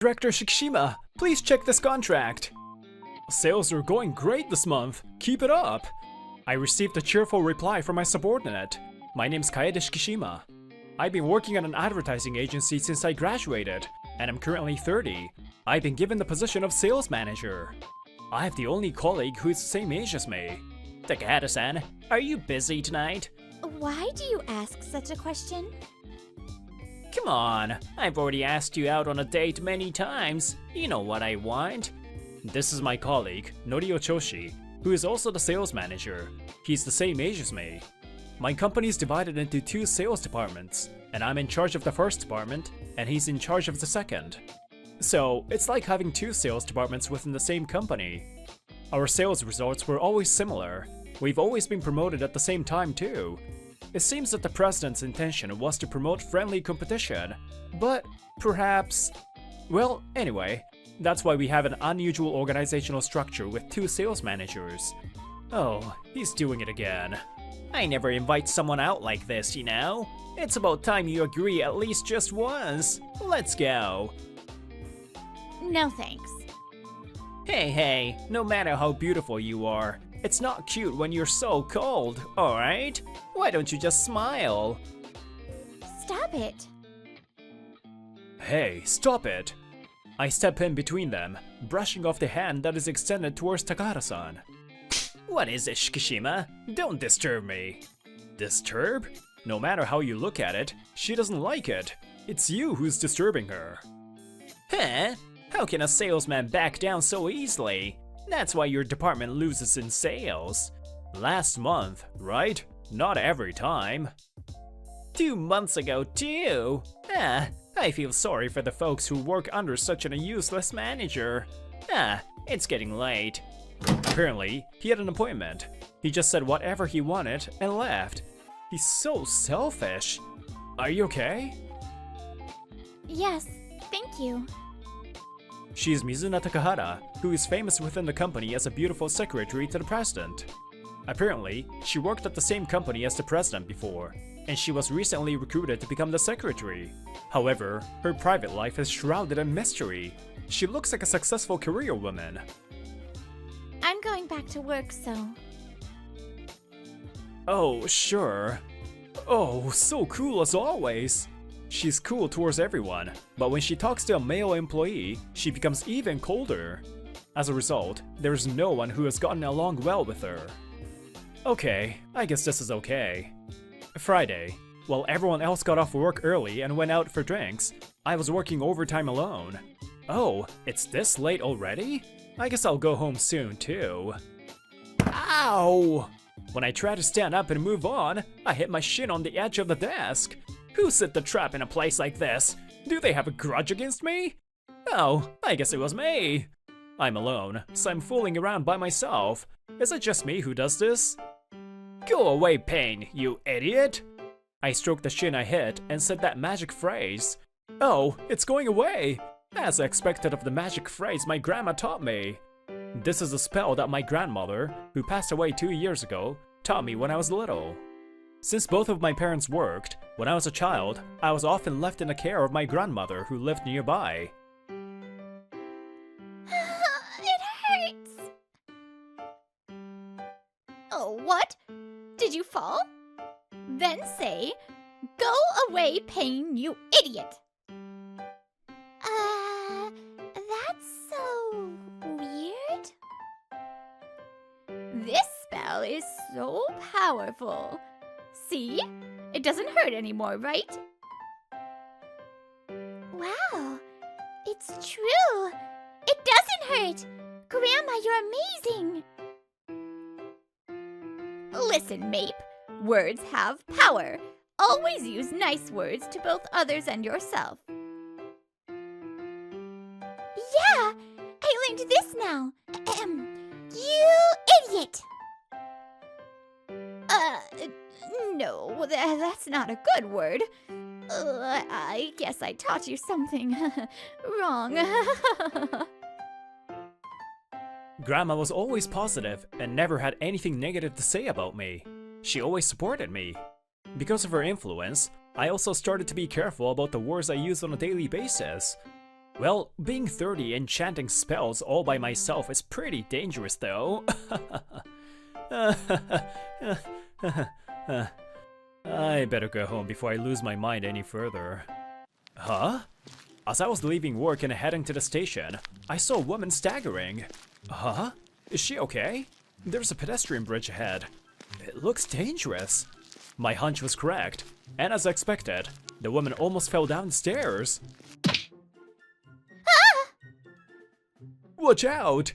Director Shikishima, please check this contract. Sales are going great this month. Keep it up. I received a cheerful reply from my subordinate. My name's Kaede Shikishima. I've been working at an advertising agency since I graduated, and I'm currently 30. I've been given the position of sales manager. I have the only colleague who is the same age as me. Takahata-san, are you busy tonight? Why do you ask such a question? Come on, I've already asked you out on a date many times. You know what I want. This is my colleague, Norio Choshi, who is also the sales manager. He's the same age as me. My company is divided into 2 sales departments, and I'm in charge of the first department, and he's in charge of the second. So, it's like having 2 sales departments within the same company. Our sales results were always similar. We've always been promoted at the same time too. It seems that the president's intention was to promote friendly competition, but perhaps... Well, anyway, that's why we have an unusual organizational structure with 2 sales managers. Oh, he's doing it again. I never invite someone out like this, you know? It's about time you agree at least just once. Let's go. No thanks. Hey, no matter how beautiful you are, it's not cute when you're so cold, alright? Why don't you just smile? Stop it. Hey, stop it! I step in between them, brushing off the hand that is extended towards Takahata-san. What is it, Shikishima? Don't disturb me. Disturb? No matter how you look at it, she doesn't like it. It's you who's disturbing her. Huh? How can a salesman back down so easily? That's why your department loses in sales. Last month, right? Not every time. 2 months ago too. I feel sorry for the folks who work under such a useless manager. It's getting late. Apparently, he had an appointment. He just said whatever he wanted and left. He's so selfish. Are you okay? Yes, thank you. She's Mizuna Takahata, who is famous within the company as a beautiful secretary to the president. Apparently, she worked at the same company as the president before, and she was recently recruited to become the secretary. However, her private life is shrouded in mystery. She looks like a successful career woman. I'm going back to work, so... Oh, sure. Oh, so cool as always. She's cool towards everyone, but when she talks to a male employee, she becomes even colder. As a result, there is no one who has gotten along well with her. Okay, I guess this is okay. Friday. While everyone else got off work early and went out for drinks, I was working overtime alone. Oh, it's this late already? I guess I'll go home soon too. Ow! When I try to stand up and move on, I hit my shin on the edge of the desk. Who set the trap in a place like this? Do they have a grudge against me? Oh, I guess it was me. I'm alone, so I'm fooling around by myself. Is it just me who does this? Go away, pain, you idiot! I stroked the shin I hit and said that magic phrase. Oh, it's going away! As expected of the magic phrase my grandma taught me. This is a spell that my grandmother, who passed away 2 years ago, taught me when I was little. Since both of my parents worked, when I was a child, I was often left in the care of my grandmother who lived nearby. It hurts! Oh, what? Did you fall? Then say, "Go away, pain, you idiot!" That's so weird. This spell is so powerful. See? It doesn't hurt anymore, right? Wow, it's true. It doesn't hurt. Grandma, you're amazing. Listen, Mape. Words have power. Always use nice words to both others and yourself. Yeah, I learned this now. You idiot. No, that's not a good word. I guess I taught you something wrong. Grandma was always positive and never had anything negative to say about me. She always supported me. Because of her influence, I also started to be careful about the words I use on a daily basis. Well, being 30 and chanting spells all by myself is pretty dangerous though. I better go home before I lose my mind any further. Huh? As I was leaving work and heading to the station, I saw a woman staggering. Huh? Is she okay? There's a pedestrian bridge ahead. It looks dangerous. My hunch was correct, and as expected, the woman almost fell down the stairs. Watch out!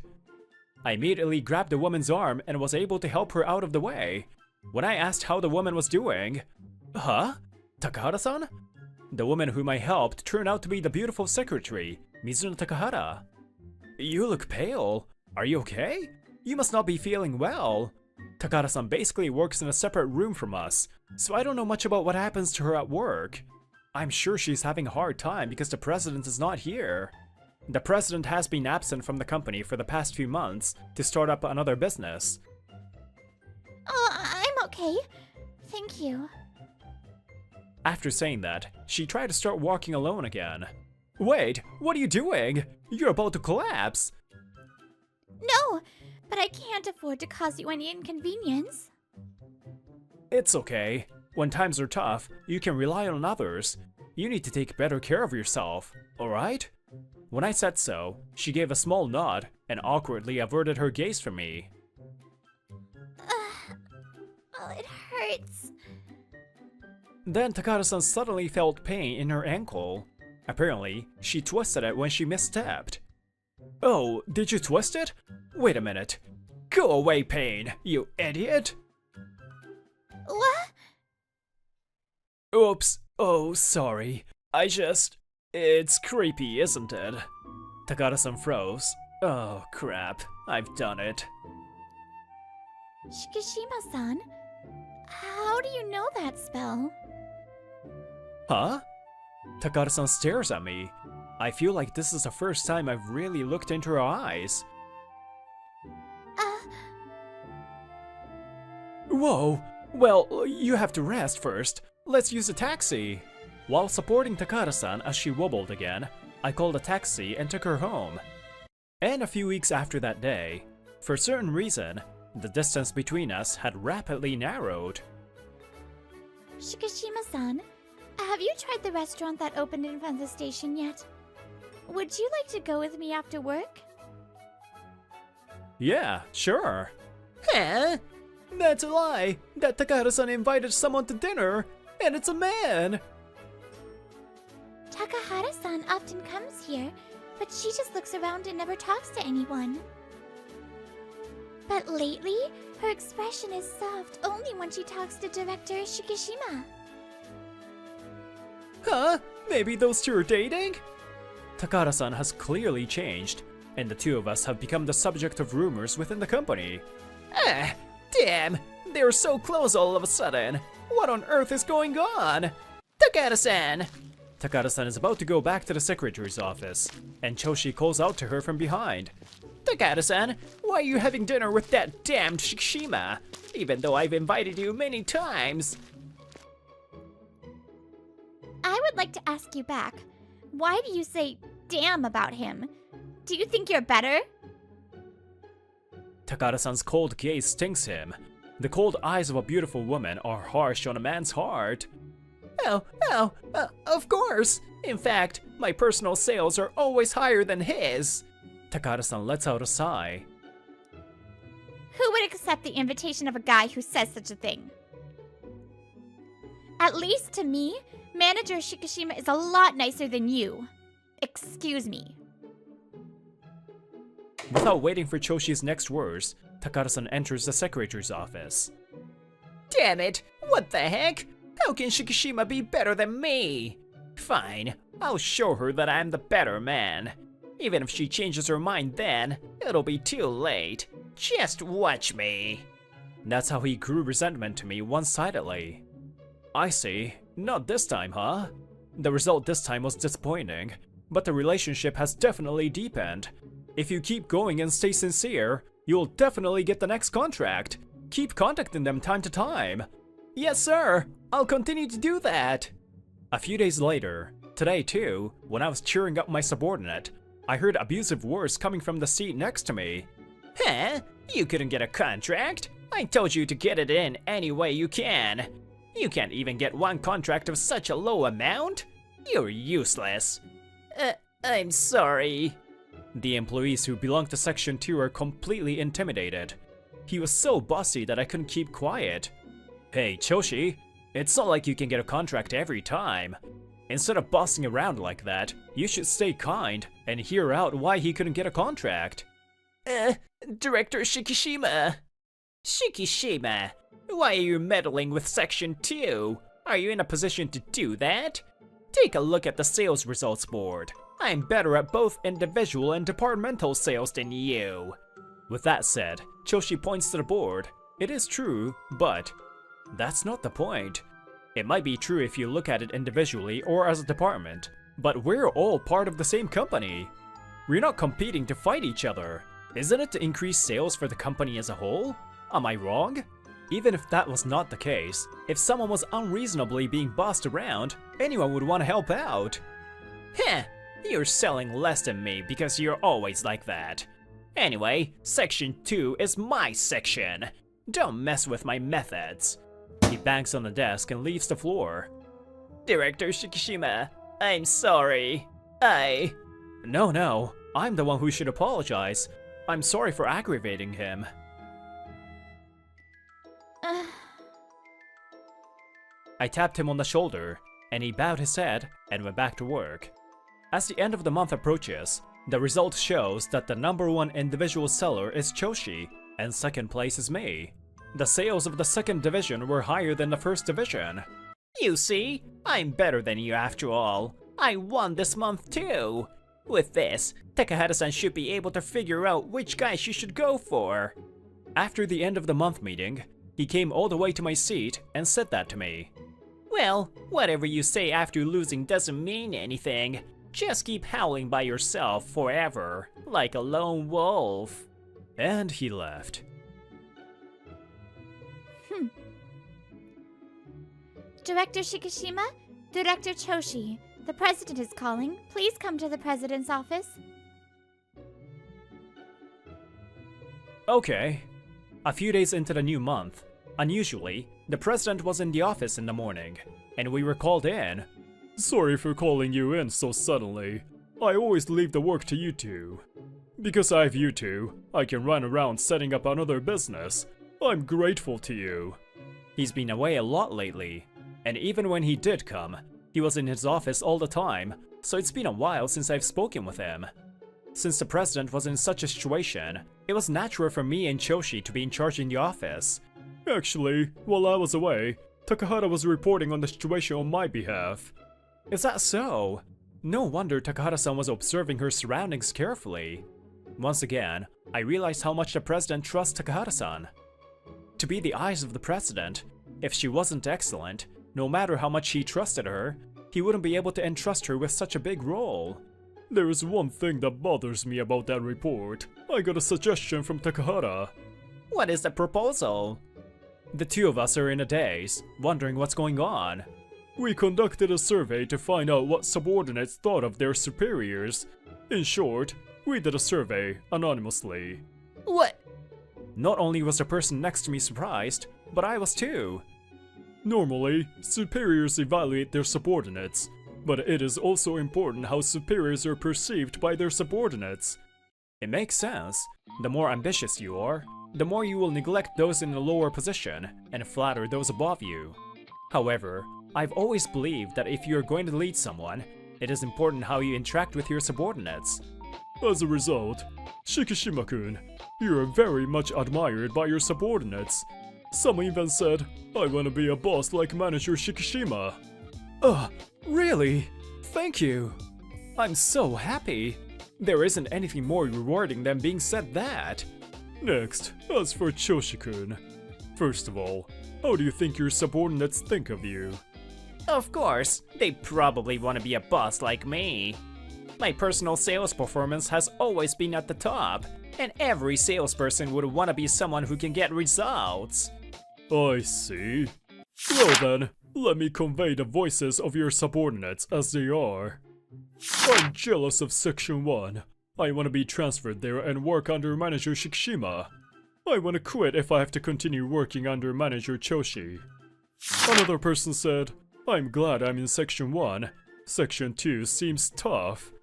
I immediately grabbed the woman's arm and was able to help her out of the way. When I asked how the woman was doing, huh? Takahara-san? The woman whom I helped turned out to be the beautiful secretary, Mizuno Takahara. You look pale. Are you okay? You must not be feeling well. Takahara-san basically works in a separate room from us, so I don't know much about what happens to her at work. I'm sure she's having a hard time because the president is not here. The president has been absent from the company for the past few months to start up another business. Oh, I'm okay. Thank you. After saying that, she tried to start walking alone again. Wait, what are you doing? You're about to collapse. No, but I can't afford to cause you any inconvenience. It's okay. When times are tough, you can rely on others. You need to take better care of yourself, alright? When I said so, she gave a small nod and awkwardly averted her gaze from me. Oh, it hurts. Then Takahara-san suddenly felt pain in her ankle. Apparently, she twisted it when she misstepped. Oh, did you twist it? Wait a minute. Go away, pain, you idiot! What? Oops. Oh, sorry. It's creepy, isn't it? Takahara-san froze. Oh, crap. I've done it. Shikishima-san, how do you know that spell? Huh? Takahara-san stares at me. I feel like this is the first time I've really looked into her eyes. Whoa! Well, you have to rest first. Let's use a taxi. While supporting Takahara-san as she wobbled again, I called a taxi and took her home. And a few weeks after that day, for a certain reason, the distance between us had rapidly narrowed. Shikishima-san, have you tried the restaurant that opened in front of the station yet? Would you like to go with me after work? Yeah, sure. Huh? That's a lie! That Takahara-san invited someone to dinner, and it's a man! Takahara-san often comes here, but she just looks around and never talks to anyone. But lately, her expression is soft only when she talks to Director Shikishima. Huh? Maybe those two are dating? Takahara-san has clearly changed, and the two of us have become the subject of rumors within the company. Damn! They're so close all of a sudden! What on earth is going on? Takahara-san! Takahara-san is about to go back to the secretary's office, and Choshi calls out to her from behind. Takahara-san, why are you having dinner with that damned Shikishima? Even though I've invited you many times. I would like to ask you back, why do you say damn about him? Do you think you're better? Takahara-san's cold gaze stings him. The cold eyes of a beautiful woman are harsh on a man's heart. Of course. In fact, my personal sales are always higher than his. Takahara-san lets out a sigh. Who would accept the invitation of a guy who says such a thing? At least to me, Manager Shikishima is a lot nicer than you. Excuse me. Without waiting for Choshi's next words, Takahara-san enters the secretary's office. Damn it! What the heck? How can Shikishima be better than me? Fine, I'll show her that I'm the better man. Even if she changes her mind then, it'll be too late. Just watch me. That's how he grew resentment to me one-sidedly. I see. Not this time, huh? The result this time was disappointing, but the relationship has definitely deepened. If you keep going and stay sincere, you'll definitely get the next contract. Keep contacting them time to time. Yes, sir. I'll continue to do that. A few days later, Today too, when I was cheering up my subordinate, I heard abusive words coming from the seat next to me. Huh? You couldn't get a contract? I told you to get it in any way you can. You can't even get one contract of such a low amount? You're useless. I'm sorry. The employees who belong to Section 2 are completely intimidated. He was so bossy that I couldn't keep quiet. Hey, Choshi, it's not like you can get a contract every time. Instead of bossing around like that, you should stay kind and hear out why he couldn't get a contract. Director Shikishima. Shikishima, why are you meddling with Section 2? Are you in a position to do that? Take a look at the sales results board. I'm better at both individual and departmental sales than you. With that said, Choshi points to the board. It is true, but that's not the point. It might be true if you look at it individually or as a department, but we're all part of the same company. We're not competing to fight each other. Isn't it to increase sales for the company as a whole? Am I wrong? Even if that was not the case, if someone was unreasonably being bossed around, anyone would want to help out. Heh, you're selling less than me because you're always like that. Anyway, Section 2 is my section. Don't mess with my methods. He bangs on the desk and leaves the floor. Director Shikishima, I'm sorry. No, I'm the one who should apologize. I'm sorry for aggravating him. I tapped him on the shoulder, and he bowed his head and went back to work. As the end of the month approaches, the result shows that the #1 individual seller is Choshi, and second place is me. The sales of the second division were higher than the first division. You see, I'm better than you after all. I won this month too. With this, Takahata-san should be able to figure out which guy she should go for. After the end of the month meeting, he came all the way to my seat and said that to me. Well, whatever you say after losing doesn't mean anything. Just keep howling by yourself forever, like a lone wolf. And he left. Director Shikishima, Director Choshi, the president is calling. Please come to the president's office. Okay. A few days into the new month, unusually, the president was in the office in the morning, and we were called in. Sorry for calling you in so suddenly. I always leave the work to you two. Because I have you two, I can run around setting up another business. I'm grateful to you. He's been away a lot lately, and even when he did come, he was in his office all the time, so it's been a while since I've spoken with him. Since the president was in such a situation, it was natural for me and Choshi to be in charge in the office. Actually, while I was away, Takahata was reporting on the situation on my behalf. Is that so? No wonder Takahata-san was observing her surroundings carefully. Once again, I realized how much the president trusts Takahata-san. To be the eyes of the president, if she wasn't excellent, no matter how much he trusted her, he wouldn't be able to entrust her with such a big role. There is one thing that bothers me about that report. I got a suggestion from Takahata. What is the proposal? The two of us are in a daze, wondering what's going on. We conducted a survey to find out what subordinates thought of their superiors. In short, we did a survey anonymously. What? Not only was the person next to me surprised, but I was too. Normally, superiors evaluate their subordinates, but it is also important how superiors are perceived by their subordinates. It makes sense. The more ambitious you are, the more you will neglect those in a lower position and flatter those above you. However, I've always believed that if you are going to lead someone, it is important how you interact with your subordinates. As a result, Shikishima-kun, you are very much admired by your subordinates. Some even said, I want to be a boss like Manager Shikishima. Really? Thank you. I'm so happy. There isn't anything more rewarding than being said that. Next, as for Choshi-kun. First of all, how do you think your subordinates think of you? Of course, they probably want to be a boss like me. My personal sales performance has always been at the top, and every salesperson would want to be someone who can get results. I see. Well then, Let me convey the voices of your subordinates as they are. I'm jealous of Section 1. I want to be transferred there and work under Manager Shikishima. I want to quit if I have to continue working under Manager Choshi. Another person said, I'm glad I'm in Section 1. Section 2 seems tough.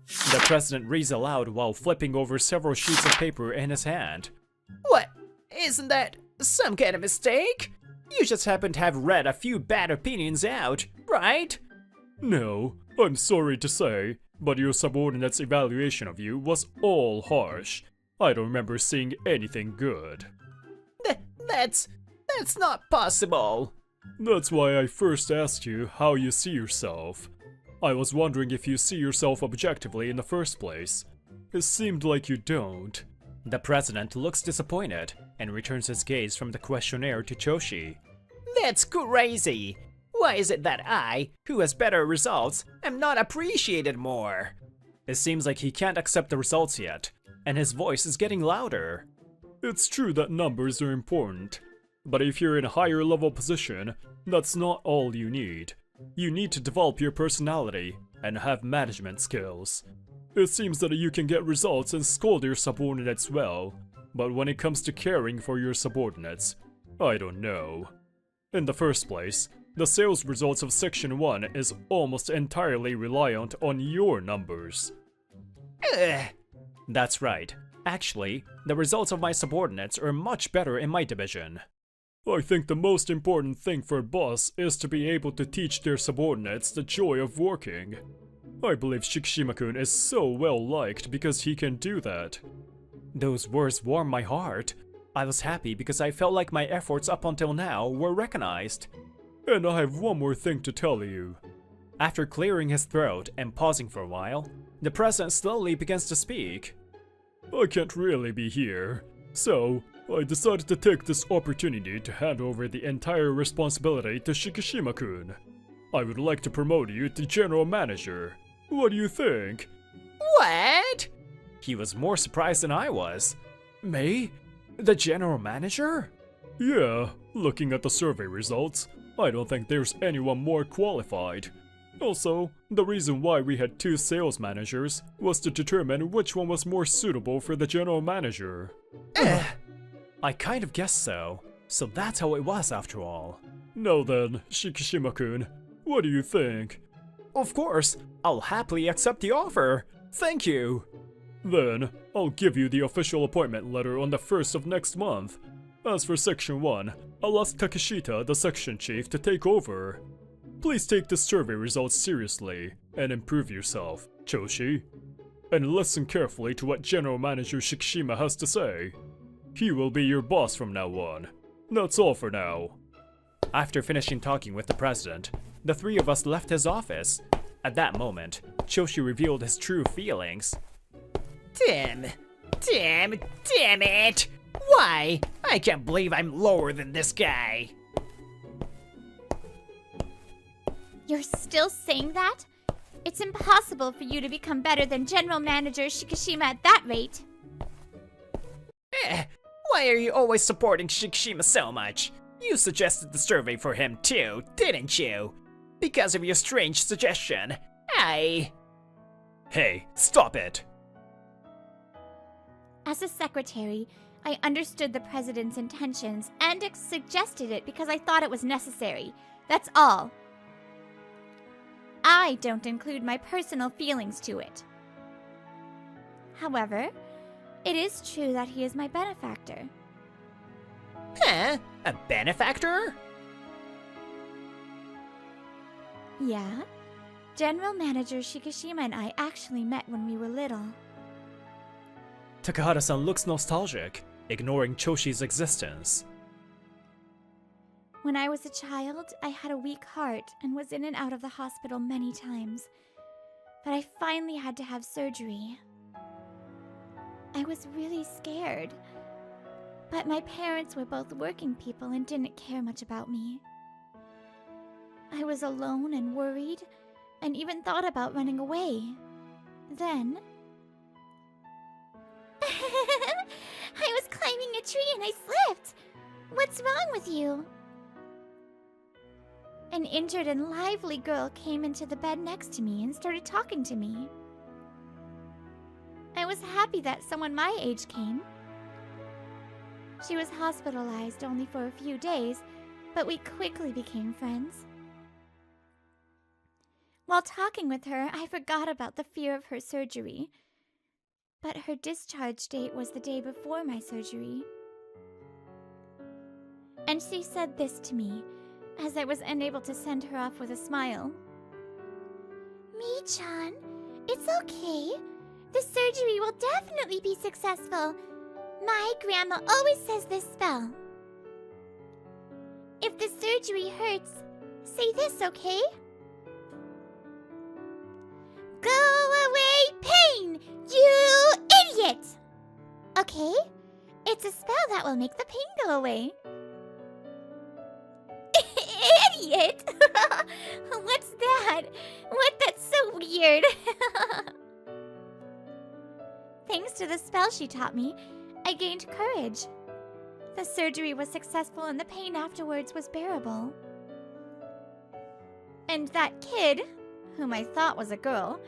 The president reads aloud while flipping over several sheets of paper in his hand. What? Isn't that some kind of mistake? You just happen to have read a few bad opinions out, right? No, I'm sorry to say, but your subordinate's evaluation of you was all harsh. I don't remember seeing anything good. That's not possible. That's why I first asked you how you see yourself. I was wondering if you see yourself objectively in the first place. It seemed like you don't. The president looks disappointed and returns his gaze from the questionnaire to Choshi. That's crazy. Why is it that I, who has better results, am not appreciated more? It seems like he can't accept the results yet, and his voice is getting louder. It's true that numbers are important, but if you're in a higher level position, that's not all you need. You need to develop your personality and have management skills. It seems that you can get results and scold your subordinates well, but when it comes to caring for your subordinates, I don't know. In the first place, the sales results of Section 1 is almost entirely reliant on your numbers. Ugh. That's right. Actually, the results of my subordinates are much better in my division. I think the most important thing for a boss is to be able to teach their subordinates the joy of working. I believe Shikishima-kun is so well liked because he can do that. Those words warm my heart. I was happy because I felt like my efforts up until now were recognized. And I have one more thing to tell you. After clearing his throat and pausing for a while, the president slowly begins to speak. I can't really be here, so I decided to take this opportunity to hand over the entire responsibility to Shikishima-kun. I would like to promote you to general manager. What do you think? What? He was more surprised than I was. Me? The general manager? Yeah, looking at the survey results, I don't think there's anyone more qualified. Also, the reason why we had 2 sales managers was to determine which one was more suitable for the general manager. I kind of guessed so. So that's how it was after all. Now then, Shikishima-kun, what do you think? Of course, I'll happily accept the offer. Thank you. Then, I'll give you the official appointment letter on the 1st of next month. As for Section 1, I'll ask Takeshita, the section chief, to take over. Please take the survey results seriously and improve yourself, Choshi. And listen carefully to what General Manager Shikishima has to say. He will be your boss from now on. That's all for now. After finishing talking with the president, the 3 of us left his office. At that moment, Choshi revealed his true feelings. Damn it! Why? I can't believe I'm lower than this guy. You're still saying that? It's impossible for you to become better than General Manager Shikishima at that rate. Why are you always supporting Shikishima so much? You suggested the survey for him too, didn't you? Because of your strange suggestion, Hey, stop it! As a secretary, I understood the president's intentions and suggested it because I thought it was necessary. That's all. I don't include my personal feelings to it. However, it is true that he is my benefactor. Huh? A benefactor? Yeah, General Manager Shikishima and I actually met when we were little. Takahata-san looks nostalgic, ignoring Choshi's existence. When I was a child, I had a weak heart and was in and out of the hospital many times. But I finally had to have surgery. I was really scared. But my parents were both working people and didn't care much about me. I was alone and worried, and even thought about running away. Then... I was climbing a tree and I slipped! What's wrong with you? An injured and lively girl came into the bed next to me and started talking to me. I was happy that someone my age came. She was hospitalized only for a few days, but we quickly became friends. While talking with her, I forgot about the fear of her surgery. But her discharge date was the day before my surgery. And she said this to me, as I was unable to send her off with a smile. "Mi-chan, it's okay. The surgery will definitely be successful. My grandma always says this spell. If the surgery hurts, say this, okay? Go away, pain, you idiot! Okay? It's a spell that will make the pain go away." Idiot? What's that? What? That's so weird. Thanks to the spell she taught me, I gained courage. The surgery was successful and the pain afterwards was bearable. And that kid, whom I thought was a girl,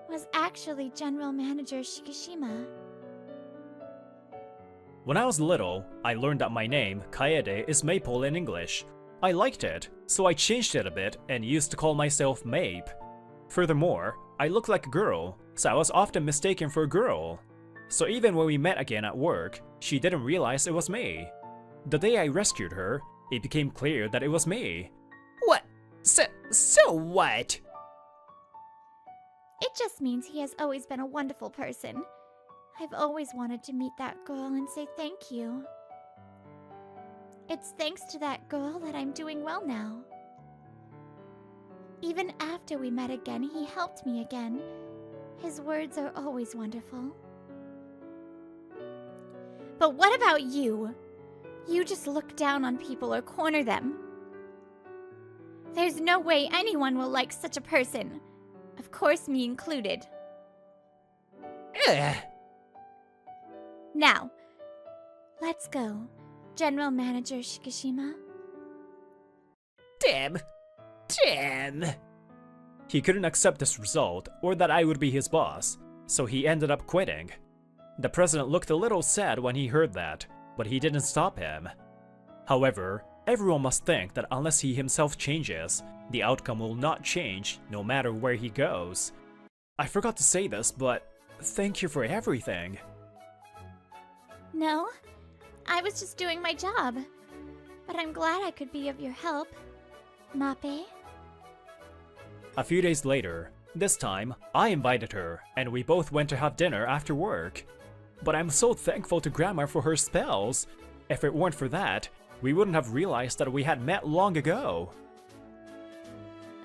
was actually General Manager Shikishima. When I was little, I learned that my name, Kaede, is Maple in English. I liked it, so I changed it a bit and used to call myself Mape. Furthermore, I looked like a girl, so I was often mistaken for a girl. So even when we met again at work, she didn't realize it was me. The day I rescued her, it became clear that it was me. What? So what? It just means he has always been a wonderful person. I've always wanted to meet that girl and say thank you. It's thanks to that girl that I'm doing well now. Even after we met again, he helped me again. His words are always wonderful. But what about you? You just look down on people or corner them. There's no way anyone will like such a person. Of course, me included. Ugh. Now, let's go, General Manager Shikishima. Damn. He couldn't accept this result, or that I would be his boss, so he ended up quitting. The president looked a little sad when he heard that, but he didn't stop him. However, everyone must think that unless he himself changes, the outcome will not change no matter where he goes. I forgot to say this, but thank you for everything. No, I was just doing my job. But I'm glad I could be of your help, Mape. A few days later, this time, I invited her, and we both went to have dinner after work. But I'm so thankful to Grandma for her spells. If it weren't for that, we wouldn't have realized that we had met long ago.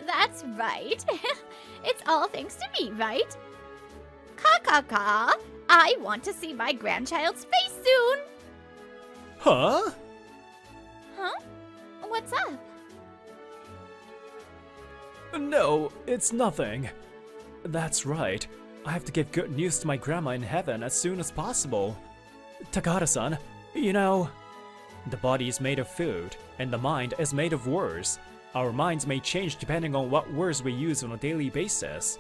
That's right. It's all thanks to me, right? Ka. I want to see my grandchild's face soon. Huh? Huh? What's up? No, it's nothing. That's right. I have to give good news to my grandma in heaven as soon as possible. Takada-san, you know, the body is made of food, and the mind is made of words. Our minds may change depending on what words we use on a daily basis.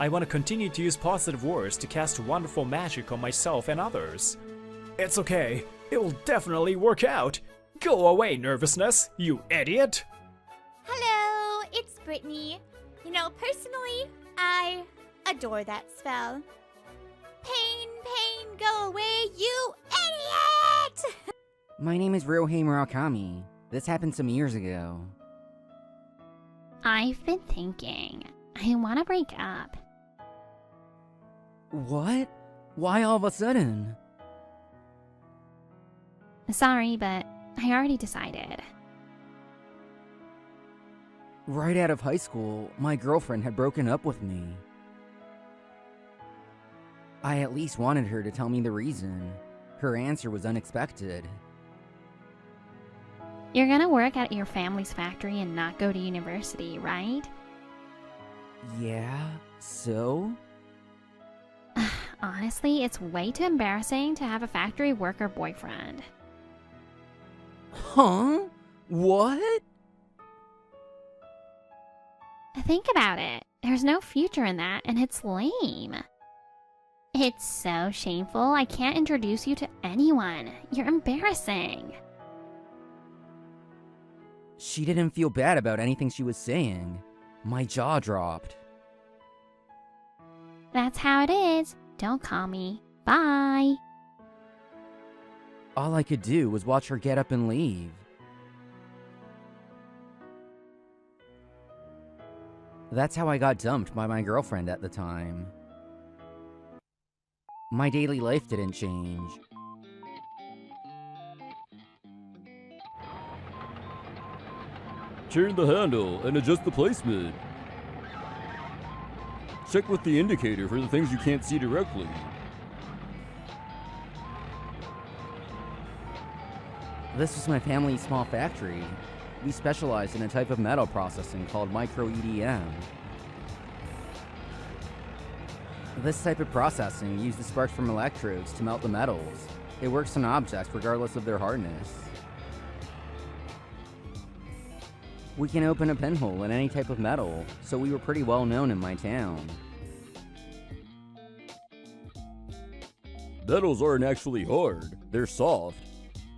I want to continue to use positive words to cast wonderful magic on myself and others. It's okay. It will definitely work out. Go away, nervousness, you idiot! Hello, it's Brittany. You know, personally, I adore that spell. Pain, go away, you idiot! My name is Ryohei Murakami. This happened some years ago. I've been thinking. I want to break up. What? Why all of a sudden? Sorry, but I already decided. Right out of high school, my girlfriend had broken up with me. I at least wanted her to tell me the reason. Her answer was unexpected. You're gonna work at your family's factory and not go to university, right? Yeah, so? Honestly, it's way too embarrassing to have a factory worker boyfriend. Huh? What? Think about it. There's no future in that, and it's lame. It's so shameful. I can't introduce you to anyone. You're embarrassing. She didn't feel bad about anything she was saying. My jaw dropped. That's how it is. Don't call me. Bye. All I could do was watch her get up and leave. That's how I got dumped by my girlfriend at the time. My daily life didn't change. Turn the handle and adjust the placement. Check with the indicator for the things you can't see directly. This was my family's small factory. We specialized in a type of metal processing called micro-EDM. This type of processing uses sparks from electrodes to melt the metals. It works on objects regardless of their hardness. We can open a pinhole in any type of metal, so we were pretty well known in my town. Metals aren't actually hard, they're soft.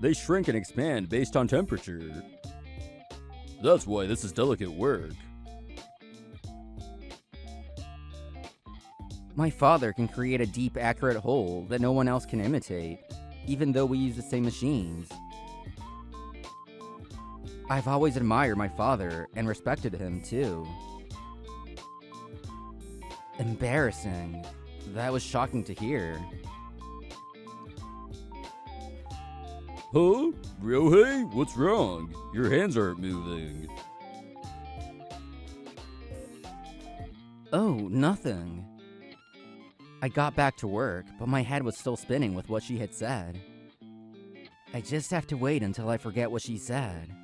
They shrink and expand based on temperature. That's why this is delicate work. My father can create a deep, accurate hole that no one else can imitate, even though we use the same machines. I've always admired my father and respected him too. Embarrassing. That was shocking to hear. Huh? Ryohei? What's wrong? Your hands aren't moving. Oh, nothing. I got back to work, but my head was still spinning with what she had said. I just have to wait until I forget what she said.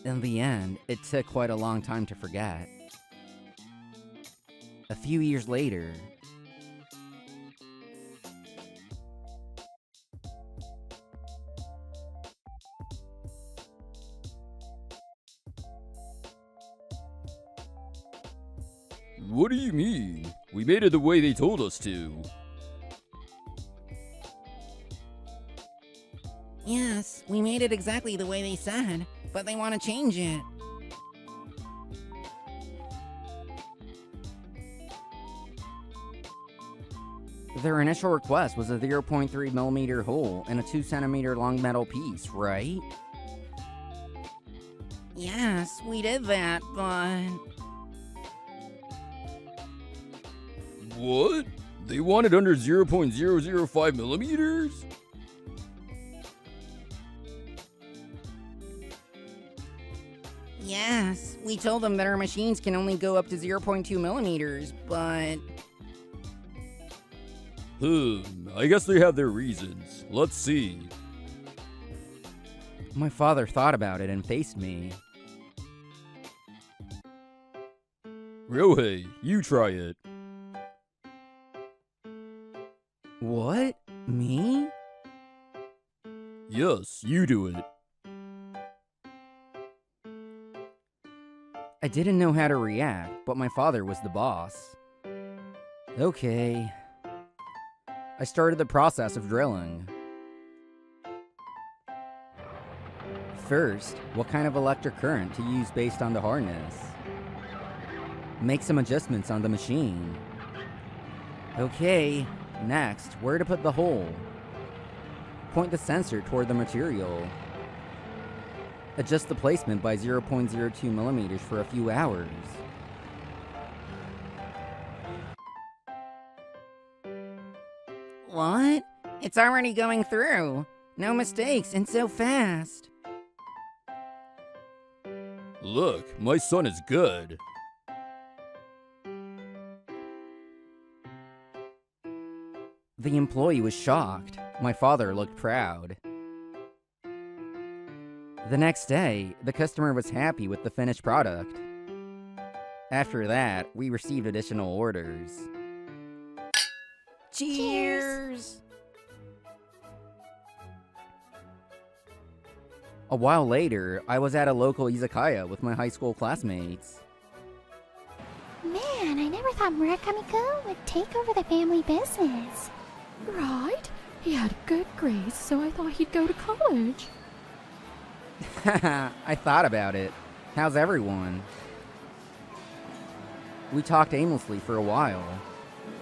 In the end, it took quite a long time to forget. A few years later, What do you mean? We made it the way they told us to. Yes, we made it exactly the way they said, but they want to change it. their initial request was a 0.3mm hole and a 2cm long metal piece, right? Yes, we did that, but... What? They wanted under 0.005 millimeters? Yes, we told them that our machines can only go up to 0.2 millimeters, but... I guess they have their reasons. Let's see. My father thought about it and faced me. Ryohei, you try it. What? Me? Yes, you do it. I didn't know how to react, but my father was the boss. Okay. I started the process of drilling. First, what kind of electric current to use based on the hardness. Make some adjustments on the machine. Okay, next, where to put the hole. Point the sensor toward the material. Adjust the placement by 0.02 millimeters for a few hours. What? It's already going through. No mistakes, and so fast. Look, my son is good. The employee was shocked. My father looked proud. The next day, the customer was happy with the finished product. After that, we received additional orders. Cheers! A while later, I was at a local izakaya with my high school classmates. Man, I never thought Murakami-kun would take over the family business. Right? He had good grades, so I thought he'd go to college. I thought about it. How's everyone? We talked aimlessly for a while.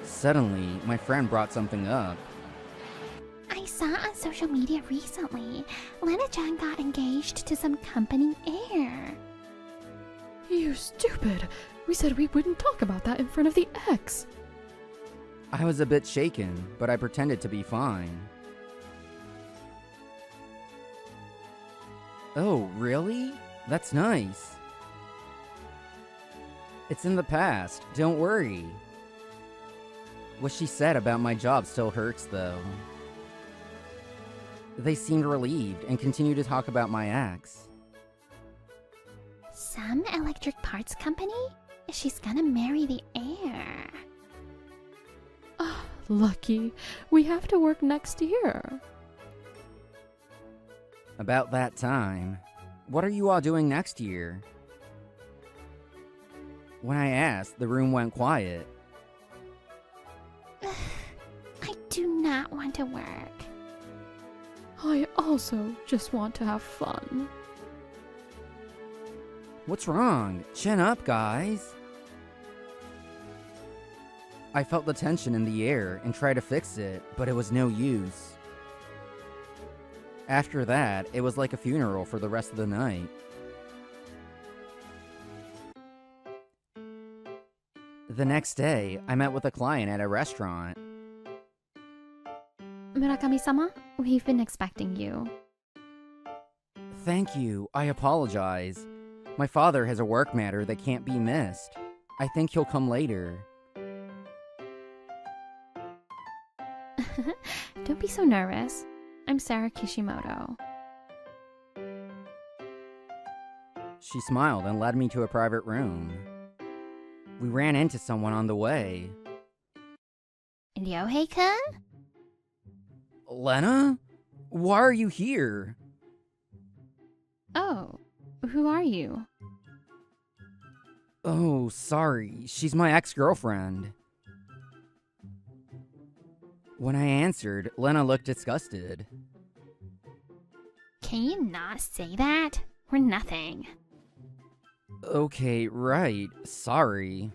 Suddenly, my friend brought something up. I saw on social media recently, Lena-chan got engaged to some company heir. You stupid. We said we wouldn't talk about that in front of the ex. I was a bit shaken, but I pretended to be fine. Oh, really? That's nice. It's in the past, don't worry. What she said about my job still hurts, though. They seemed relieved and continued to talk about my ex. Some electric parts company? She's gonna marry the heir. Ah, lucky. We have to work next year. About that time. What are you all doing next year? When I asked, the room went quiet. I do not want to work. I also just want to have fun. What's wrong? Chin up, guys. I felt the tension in the air and tried to fix it, but it was no use. After that, it was like a funeral for the rest of the night. The next day, I met with a client at a restaurant. Murakami-sama, we've been expecting you. Thank you, I apologize. My father has a work matter that can't be missed. I think he'll come later. Don't be so nervous. I'm Sarah Kishimoto. She smiled and led me to a private room. We ran into someone on the way. Ryohei-kun? Lena? Why are you here? Oh, who are you? Oh, sorry. She's my ex-girlfriend. When I answered, Lena looked disgusted. Can you not say that? We're nothing. Okay, right. Sorry.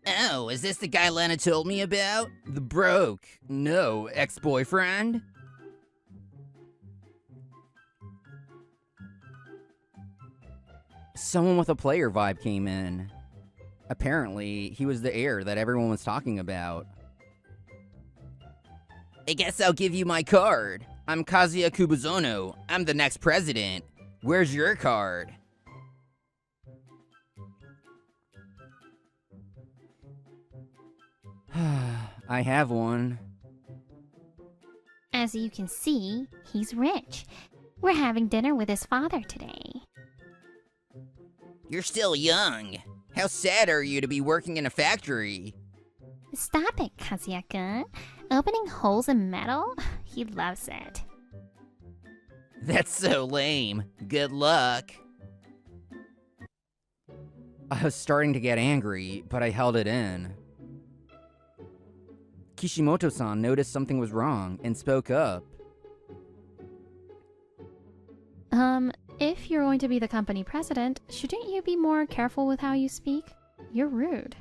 Oh, is this the guy Lena told me about? The broke. No, ex-boyfriend? Someone with a player vibe came in. Apparently, he was the heir that everyone was talking about. I guess I'll give you my card. I'm Kazuya Kubozono. I'm the next president. Where's your card? I have one. As you can see, he's rich. We're having dinner with his father today. You're still young. How sad are you to be working in a factory? Stop it, Kazuya-kun. Opening holes in metal? He loves it. That's so lame. Good luck. I was starting to get angry, but I held it in. Kishimoto-san noticed something was wrong and spoke up. If you're going to be the company president, shouldn't you be more careful with how you speak? You're rude.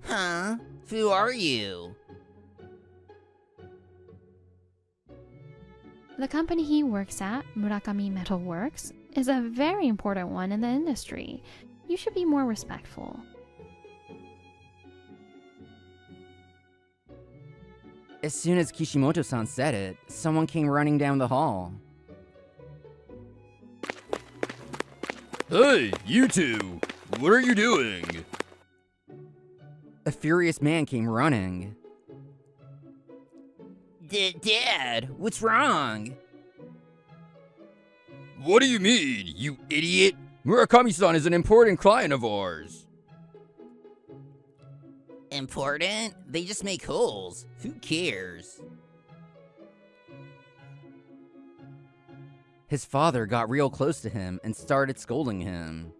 Huh? Who are you? The company he works at, Murakami Metal Works, is a very important one in the industry. You should be more respectful. As soon as Kishimoto-san said it, someone came running down the hall. Hey, you two! What are you doing? A furious man came running. Dad, what's wrong? What do you mean, you idiot? Murakami-san is an important client of ours. Important? They just make holes. Who cares? His father got real close to him and started scolding him.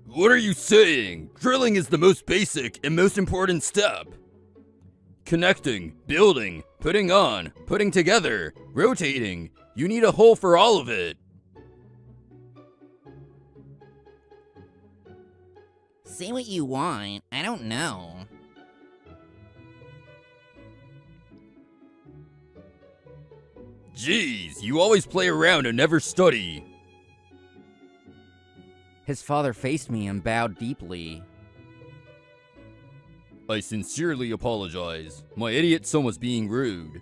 What are you saying? Drilling is the most basic and most important step. Connecting, building, putting on, putting together, rotating. You need a hole for all of it. Say what you want. I don't know. Jeez, you always play around and never study. His father faced me and bowed deeply. I sincerely apologize. My idiot son was being rude.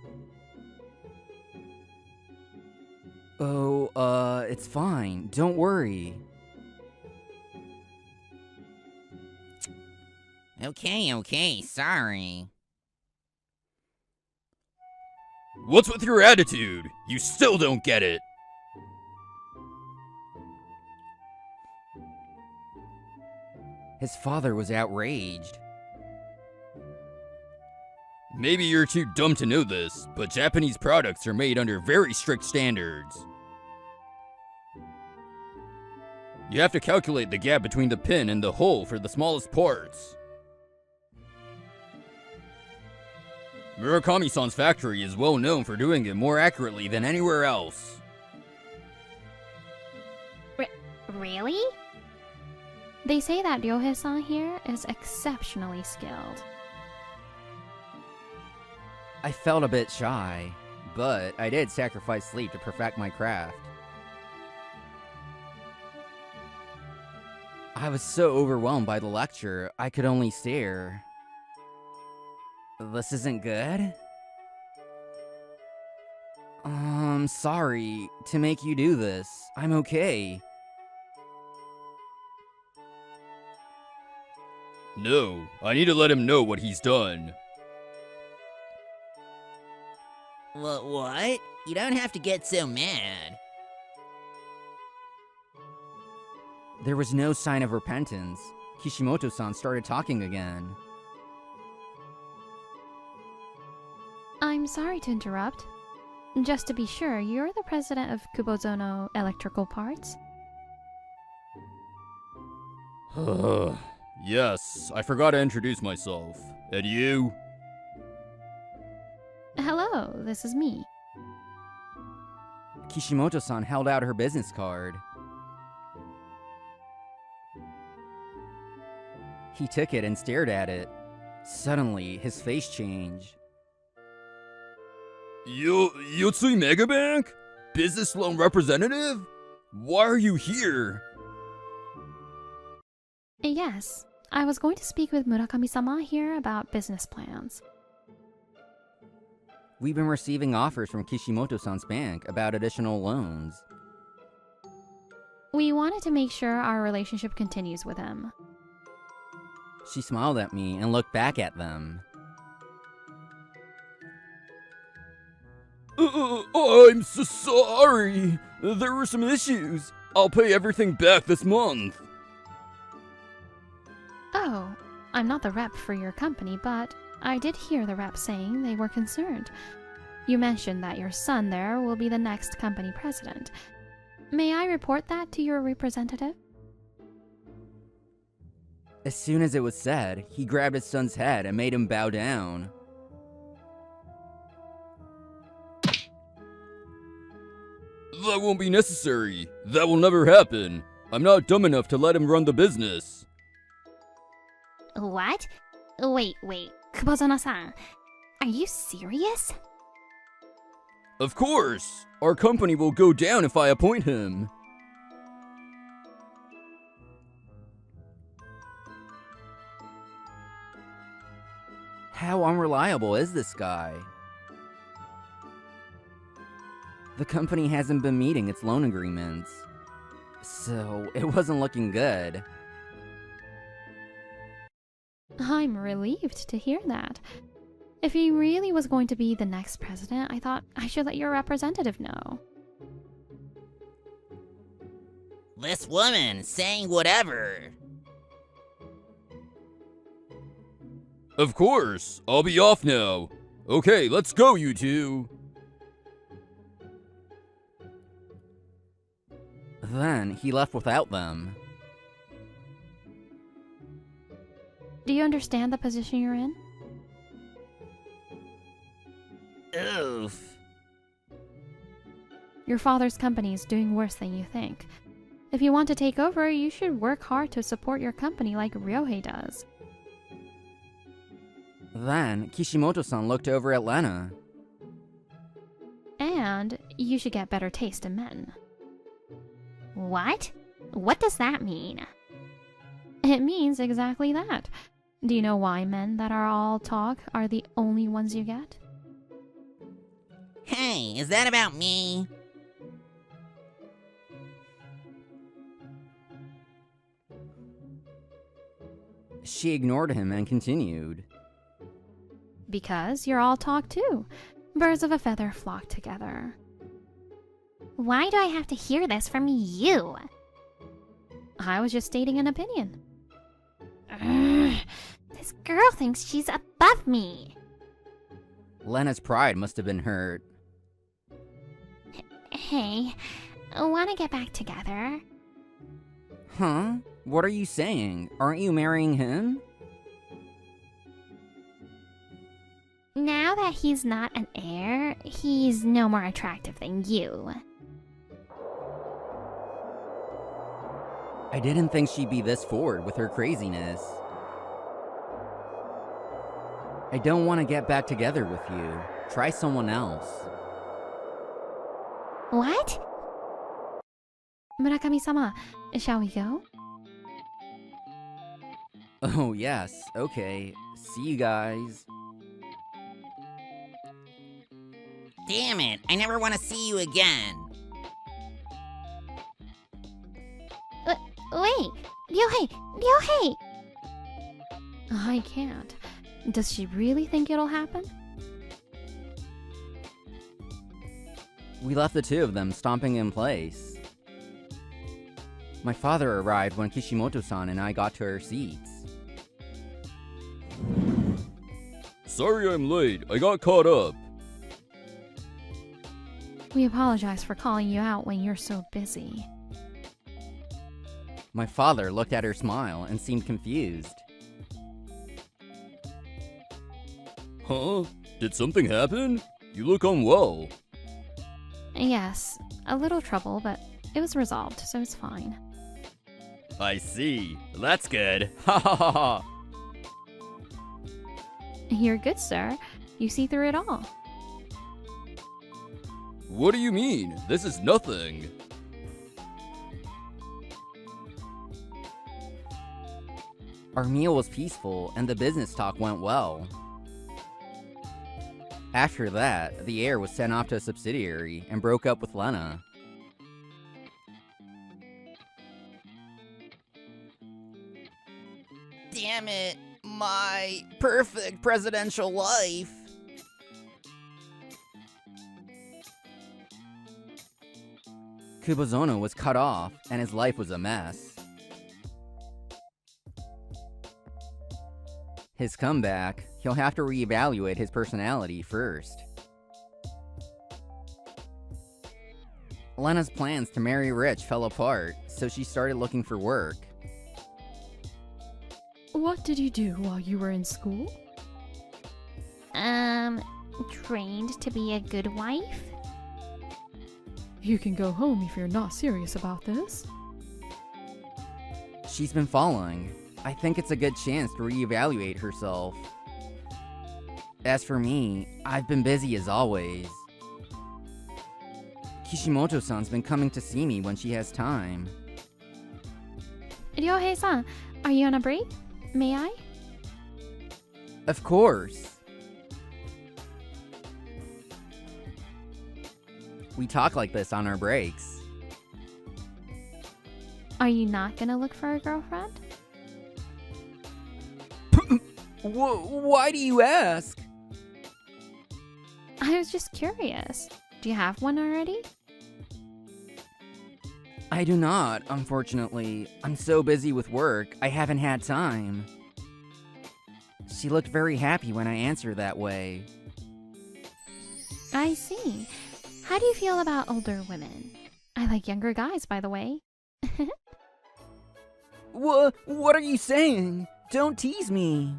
Oh, it's fine. Don't worry. Okay, sorry. What's with your attitude? You still don't get it. His father was outraged. Maybe you're too dumb to know this, but Japanese products are made under very strict standards. You have to calculate the gap between the pin and the hole for the smallest parts. Murakami-san's factory is well known for doing it more accurately than anywhere else. Really? They say that Ryohei-san here is exceptionally skilled. I felt a bit shy, but I did sacrifice sleep to perfect my craft. I was so overwhelmed by the lecture, I could only stare. This isn't good? Sorry to make you do this. I'm okay. No, I need to let him know what he's done. What? You don't have to get so mad. There was no sign of repentance. Kishimoto-san started talking again. I'm sorry to interrupt. Just to be sure, you're the president of Kubozono Electrical Parts? Yes, I forgot to introduce myself. And you? Hello, this is me. Kishimoto-san held out her business card. He took it and stared at it. Suddenly, his face changed. Yotsui Mega Bank? Business loan representative? Why are you here? Yes, I was going to speak with Murakami-sama here about business plans. We've been receiving offers from Kishimoto-san's bank about additional loans. We wanted to make sure our relationship continues with him. She smiled at me and looked back at them. I'm so sorry. There were some issues. I'll pay everything back this month. Oh, I'm not the rep for your company, but I did hear the rep saying they were concerned. You mentioned that your son there will be the next company president. May I report that to your representative? As soon as it was said, he grabbed his son's head and made him bow down. That won't be necessary. That will never happen. I'm not dumb enough to let him run the business. What? Wait. Kubozono-san, are you serious? Of course. Our company will go down if I appoint him. How unreliable is this guy? The company hasn't been meeting its loan agreements, so it wasn't looking good. I'm relieved to hear that. If he really was going to be the next president, I thought I should let your representative know. This woman saying whatever. Of course, I'll be off now. Okay, let's go, you two. Then he left without them. Do you understand the position you're in? Oof. Your father's company is doing worse than you think. If you want to take over, you should work hard to support your company like Ryohei does. Then Kishimoto-san looked over at Lena. And you should get better taste in men. What? What does that mean? It means exactly that. Do you know why men that are all talk are the only ones you get? Hey, is that about me? She ignored him and continued. Because you're all talk too. Birds of a feather flock together. Why do I have to hear this from you? I was just stating an opinion. Ugh, this girl thinks she's above me. Lena's pride must have been hurt. Hey, wanna get back together? Huh? What are you saying? Aren't you marrying him? Now that he's not an heir, he's no more attractive than you. I didn't think she'd be this forward with her craziness. I don't want to get back together with you. Try someone else. What? Murakami-sama, shall we go? Oh, yes. Okay. See you guys. Damn it, I never want to see you again. Wait, Ryohei! I can't. Does she really think it'll happen? We left the two of them stomping in place. My father arrived when Kishimoto-san and I got to our seats. Sorry I'm late. I got caught up. We apologize for calling you out when you're so busy. My father looked at her smile and seemed confused. Huh? Did something happen? You look unwell. Yes, a little trouble, but it was resolved, so it's fine. I see. That's good. Ha ha ha ha. You're good, sir. You see through it all. What do you mean? This is nothing. Our meal was peaceful and the business talk went well. After that, the heir was sent off to a subsidiary and broke up with Lena. Damn it, my perfect presidential life. Kubozono was cut off and his life was a mess. His comeback, he'll have to reevaluate his personality first. Lena's plans to marry rich fell apart, so she started looking for work. What did you do while you were in school? Trained to be a good wife? You can go home if you're not serious about this. She's been following. I think it's a good chance to reevaluate herself. As for me, I've been busy as always. Kishimoto-san's been coming to see me when she has time. Ryohei-san, are you on a break? May I? Of course. We talk like this on our breaks. Are you not gonna look for a girlfriend? Why do you ask? I was just curious. Do you have one already? I do not, unfortunately. I'm so busy with work, I haven't had time. She looked very happy when I answered that way. I see. How do you feel about older women? I like younger guys, by the way. What are you saying? Don't tease me.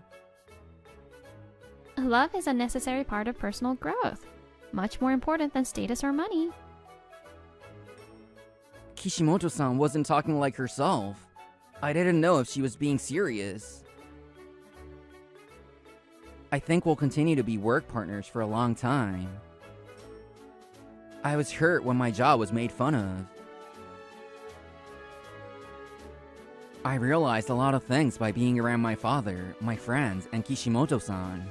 Love is a necessary part of personal growth. Much more important than status or money. Kishimoto-san wasn't talking like herself. I didn't know if she was being serious. I think we'll continue to be work partners for a long time. I was hurt when my job was made fun of. I realized a lot of things by being around my father, my friends, and Kishimoto-san.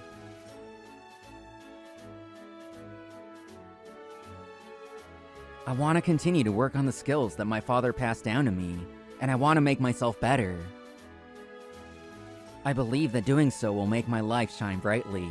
I want to continue to work on the skills that my father passed down to me, and I want to make myself better. I believe that doing so will make my life shine brightly.